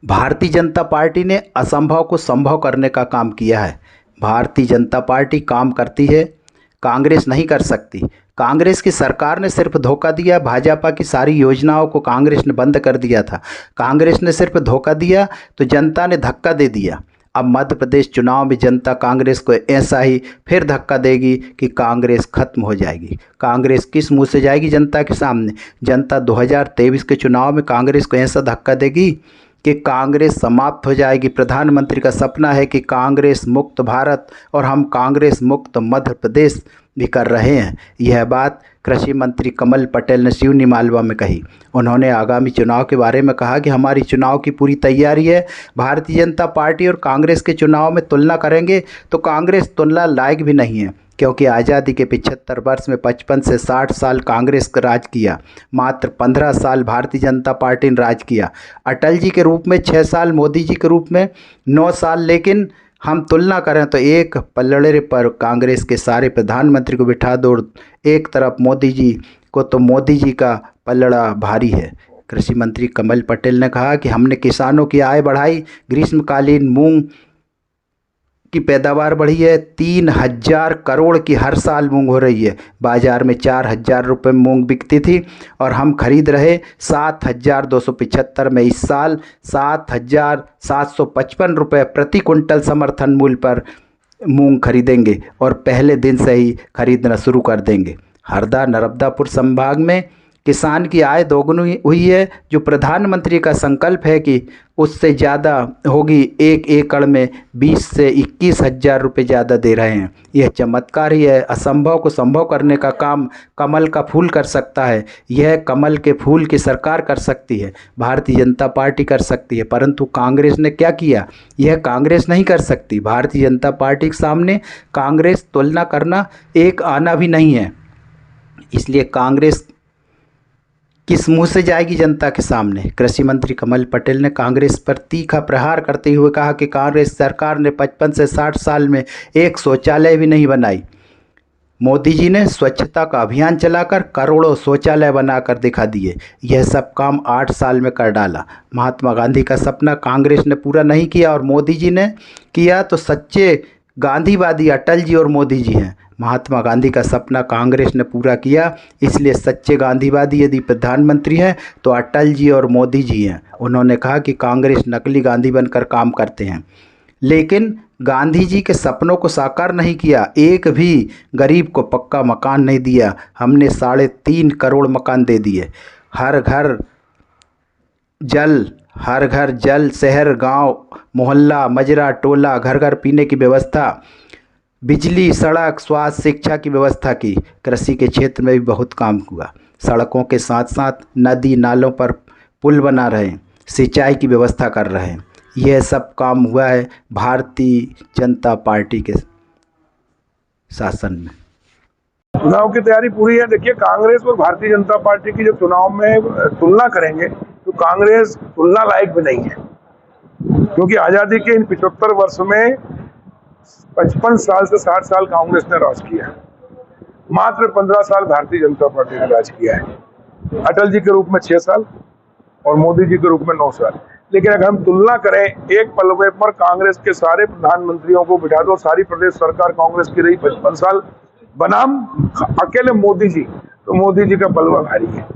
Bharatiya Janata party ने असंभव को संभव करने का काम किया है। भारतीय जनता पार्टी काम करती है, कांग्रेस नहीं कर सकती। कांग्रेस की सरकार ने सिर्फ धोखा दिया। भाजपा की सारी योजनाओं को कांग्रेस ने बंद कर दिया था। कांग्रेस ने सिर्फ धोखा दिया तो जनता ने धक्का दे दिया। अब मध्य प्रदेश चुनाव में जनता कांग्रेस को ऐसा ही फिर धक्का देगी कि कांग्रेस खत्म हो जाएगी। कांग्रेस किस मुंह से जाएगी जनता के सामने? जनता 2023 के चुनाव में कांग्रेस को ऐसा धक्का देगी कि कांग्रेस समाप्त हो जाएगी। प्रधानमंत्री का सपना है कि कांग्रेस मुक्त भारत, और हम कांग्रेस मुक्त मध्य प्रदेश भी कर रहे हैं। यह बात कृषि मंत्री कमल पटेल ने सिवनी मालवा में कही। उन्होंने आगामी चुनाव के बारे में कहा कि हमारी चुनाव की पूरी तैयारी है। भारतीय जनता पार्टी और कांग्रेस के चुनाव में तुलना करेंगे तो कांग्रेस तुलना लायक भी नहीं है, क्योंकि आज़ादी के 75 वर्ष में 55 से 60 साल कांग्रेस का राज किया, मात्र 15 साल भारतीय जनता पार्टी ने राज किया। अटल जी के रूप में 6 साल, मोदी जी के रूप में 9 साल। लेकिन हम तुलना करें तो एक पल्लड़े पर कांग्रेस के सारे प्रधानमंत्री को बिठा दो, एक तरफ मोदी जी को, तो मोदी जी का पल्लड़ा भारी है। कृषि मंत्री कमल पटेल ने कहा कि हमने किसानों की आय बढ़ाई, ग्रीष्मकालीन मूंग की पैदावार बढ़ी है। 3000 करोड़ की हर साल मूंग हो रही है। बाजार में 4000 रुपये मूंग बिकती थी और हम खरीद रहे 7275 में। इस साल 7755 रुपये प्रति कुंटल समर्थन मूल्य पर मूंग खरीदेंगे और पहले दिन से ही खरीदना शुरू कर देंगे। हरदा नर्मदापुर संभाग में किसान की आय दोगुनी हुई है। जो प्रधानमंत्री का संकल्प है कि उससे ज़्यादा होगी, 1 एकड़ में 20 से 21 हज़ार रुपये ज़्यादा दे रहे हैं। यह चमत्कार ही है। असंभव को संभव करने का काम कमल का फूल कर सकता है। यह कमल के फूल की सरकार कर सकती है, भारतीय जनता पार्टी कर सकती है, परंतु कांग्रेस ने क्या किया? यह कांग्रेस नहीं कर सकती। भारतीय जनता पार्टी के सामने कांग्रेस तुलना करना एक आना भी नहीं है। इसलिए कांग्रेस किस मुंह से जाएगी जनता के सामने? कृषि मंत्री कमल पटेल ने कांग्रेस पर तीखा प्रहार करते हुए कहा कि कांग्रेस सरकार ने 55 से 60 साल में एक शौचालय भी नहीं बनाई। मोदी जी ने स्वच्छता का अभियान चलाकर करोड़ों शौचालय बनाकर दिखा दिए। यह सब काम 8 साल में कर डाला। महात्मा गांधी का सपना कांग्रेस ने पूरा नहीं किया और मोदी जी ने किया, तो सच्चे गांधीवादी अटल जी और मोदी जी हैं। महात्मा गांधी का सपना कांग्रेस ने पूरा किया, इसलिए सच्चे गांधीवादी यदि प्रधानमंत्री हैं तो अटल जी और मोदी जी हैं। उन्होंने कहा कि कांग्रेस नकली गांधी बनकर काम करते हैं, लेकिन गांधी जी के सपनों को साकार नहीं किया। एक भी गरीब को पक्का मकान नहीं दिया। हमने 3.5 करोड़ मकान दे दिए। हर घर जल, शहर, गांव, मोहल्ला, मजरा, टोला, घर घर पीने की व्यवस्था, बिजली, सड़क, स्वास्थ्य, शिक्षा की व्यवस्था की। कृषि के क्षेत्र में भी बहुत काम हुआ। सड़कों के साथ साथ नदी नालों पर पुल बना रहे हैं, सिंचाई की व्यवस्था कर रहे हैं। यह सब काम हुआ है भारतीय जनता पार्टी के शासन में। चुनाव की तैयारी पूरी है। देखिए, कांग्रेस और भारतीय जनता पार्टी की जब चुनाव में तुलना करेंगे तो कांग्रेस तुलना लायक भी नहीं है, क्योंकि आज़ादी के इन 75 वर्ष में 55 साल से 60 साल कांग्रेस ने राज किया है, मात्र 15 साल भारतीय जनता पार्टी ने राज किया है। अटल जी के रूप में 6 साल और मोदी जी के रूप में 9 साल। लेकिन अगर हम तुलना करें, एक पलड़े पर कांग्रेस के सारे प्रधानमंत्रियों को बिठा दो, सारी प्रदेश सरकार कांग्रेस की रही 55 साल, बनाम अकेले मोदी जी, तो मोदी जी का पलड़ा भारी है।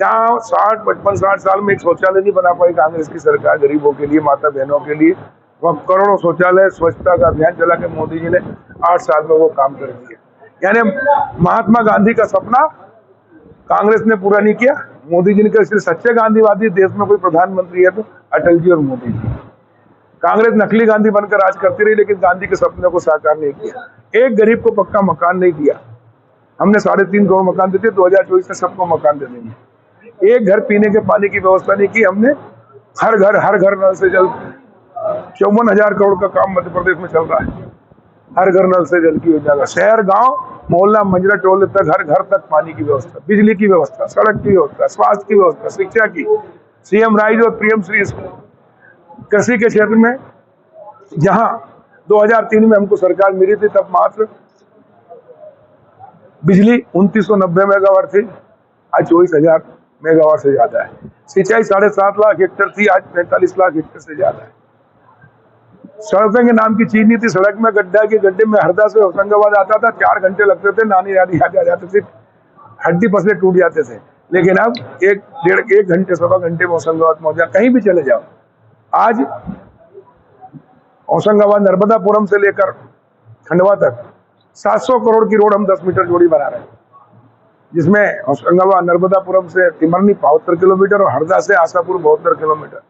जहाँ 55-60 साल में एक शौचालय नहीं बना पाई कांग्रेस की सरकार गरीबों के लिए, माता बहनों के लिए, वह करोड़ों शौचालय स्वच्छता का अभियान चला के मोदी जी ने 8 साल में वो काम कर दिया। यानी महात्मा गांधी का सपना कांग्रेस ने पूरा नहीं किया, मोदी जी ने किया। इसलिए सच्चे गांधीवादी देश में कोई प्रधानमंत्री है तो अटल जी और मोदी जी। कांग्रेस नकली गांधी बनकर राज करती रही, लेकिन गांधी के सपने को साकार नहीं किया। एक गरीब को पक्का मकान नहीं दिया। हमने 3.5 करोड़ मकान देते, 2024 में सबको मकान दे देंगे। एक घर पीने के पानी की व्यवस्था नहीं की हमने। हर घर नल से जल, 54,000 करोड़ का काम मध्य प्रदेश में चल रहा है। हर घर नल से जल की योजना का, शहर, गांव, मोहल्ला, मंजरा, टोले तक, हर घर तक पानी की व्यवस्था, बिजली की व्यवस्था, सड़क की व्यवस्था, स्वास्थ्य की व्यवस्था, शिक्षा की, सीएम राइज और पीएम श्री। कृषि के क्षेत्र में जहां 2003 में हमको सरकार मिली थी, तब मात्र बिजली 2990 मेगावाट थी, आज 24,000 मेगावाट से ज्यादा है। सिंचाई 7.5 लाख हेक्टेयर थी, आज 45 लाख हेक्टेयर से ज्यादा है। सड़कों के नाम की चीज नहीं थी। सड़क में गड्ढे में हरदा से होशंगाबाद आता था, 4 घंटे लगते थे, नानी दादी याद आ जाते थे, हड्डी पसले टूट जाते थे। लेकिन अब एक घंटे 1.25 घंटे में होशंगाबाद पहुंच जाए, कहीं भी चले जाओ। आज होशंगाबाद नर्मदापुरम से लेकर खंडवा तक 700 करोड़ की रोड हम 10 मीटर जोड़ी बना रहे हैं, जिसमें होशंगाबाद नर्मदापुरम से तिमरनी 72 किलोमीटर और हरदा से आशापुर 72 किलोमीटर।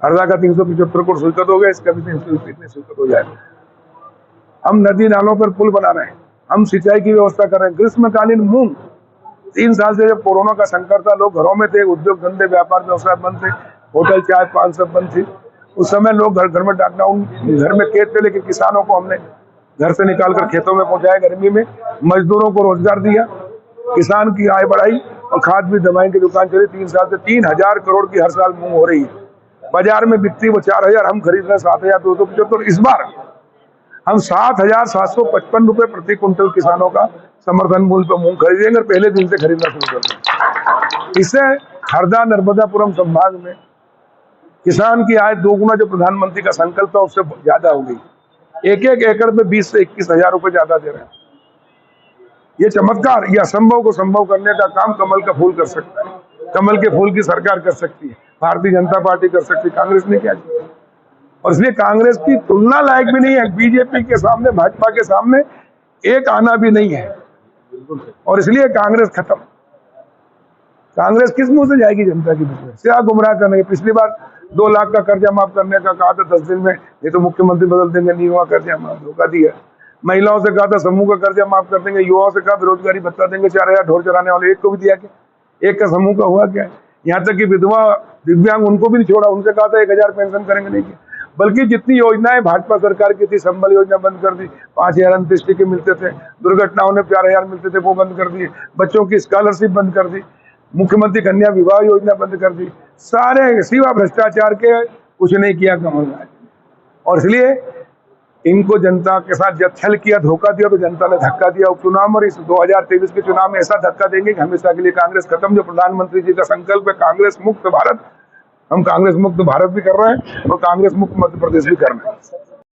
हरदा का 375 करोड़ स्वीकृत हो गया, इसका भी 300 स्वीकृत हो जाएगा। हम नदी नालों पर पुल बना रहे हैं, हम सिंचाई की व्यवस्था कर रहे हैं। ग्रीष्मकालीन मूंग 3 साल से जब कोरोना का संकट था, लोग घरों में थे, उद्योग धंधे व्यापार व्यवसाय बंद थे, होटल चाय पान सब बंद थी। उस समय लोग घर में लॉकडाउन घर में कैद थे, लेकिन किसानों को हमने घर से निकालकर खेतों में पहुंचाया, गर्मी में मजदूरों को रोजगार दिया, किसान की आय बढ़ाई और खाद भी दवाई की दुकान चली। 3 साल से 3000 करोड़ की हर साल मूंग हो रही है, बाजार में बिकती वो 4000, हम खरीद रहे हैं 7275। इस बार हम 7755 रुपए प्रति क्विंटल किसानों का समर्थन मूल्य पर मूंग खरीदेंगे और पहले दिन से खरीदना शुरू कर देंगे। इससे हरदा नर्मदापुरम संभाग में किसान की आय 2 गुना जो प्रधानमंत्री का संकल्प था उससे ज्यादा हो गई। एक एकड़ में 20 से 21 हजार रुपए ज्यादा दे रहे हैं। ये चमत्कार, ये असंभव को संभव करने का काम कमल का फूल कर सकता है। कमल के फूल की सरकार कर सकती है, भारतीय जनता पार्टी कर सकती है, कांग्रेस ने क्या किया। और इसलिए कांग्रेस की तुलना लायक भी नहीं है, बीजेपी के सामने, भाजपा के सामने एक आना भी नहीं है। और इसलिए कांग्रेस खत्म। कांग्रेस किस मुंह से जाएगी जनता के बीच में? क्या गुमराह करने? पिछली बार 2 लाख का कर्जा माफ करने का कहा था 10 दिन में, ये तो मुख्यमंत्री बदल देंगे, नहीं हुआ कर्जा माफ, धोखा दिया। महिलाओं से कहा था समूह का कर्जा माफ कर देंगे, युवाओं से कहा बेरोजगारी भत्ता देंगे, 4000 ढोर चराने वाले एक को भी दिया क्या? एक का समूह का हुआ क्या? यहाँ तक कि विधवा दिव्यांग उनको भी नहीं छोड़ा, उनसे कहा था 1000 पेंशन करेंगे, नहीं किया। बल्कि जितनी योजनाएं भाजपा सरकार की थी, संबल योजना बंद कर दी, 5000 अंत्येष्टि के मिलते थे, दुर्घटनाओं में 4000 मिलते थे वो बंद कर दिए, बच्चों की स्कॉलरशिप बंद कर दी, मुख्यमंत्री कन्या विवाह योजना बंद कर दी। सारे सिवा भ्रष्टाचार के कुछ नहीं किया कमलनाथ ने। और इसलिए इनको जनता के साथ जब छल किया, धोखा दिया, तो जनता ने धक्का दिया उपचुनाव। और इस 2023 के चुनाव में ऐसा धक्का देंगे कि हमेशा के लिए कांग्रेस खत्म। जो प्रधानमंत्री जी का संकल्प है कांग्रेस मुक्त भारत, हम कांग्रेस मुक्त भारत भी कर रहे हैं और कांग्रेस मुक्त मध्य प्रदेश भी कर रहे हैं।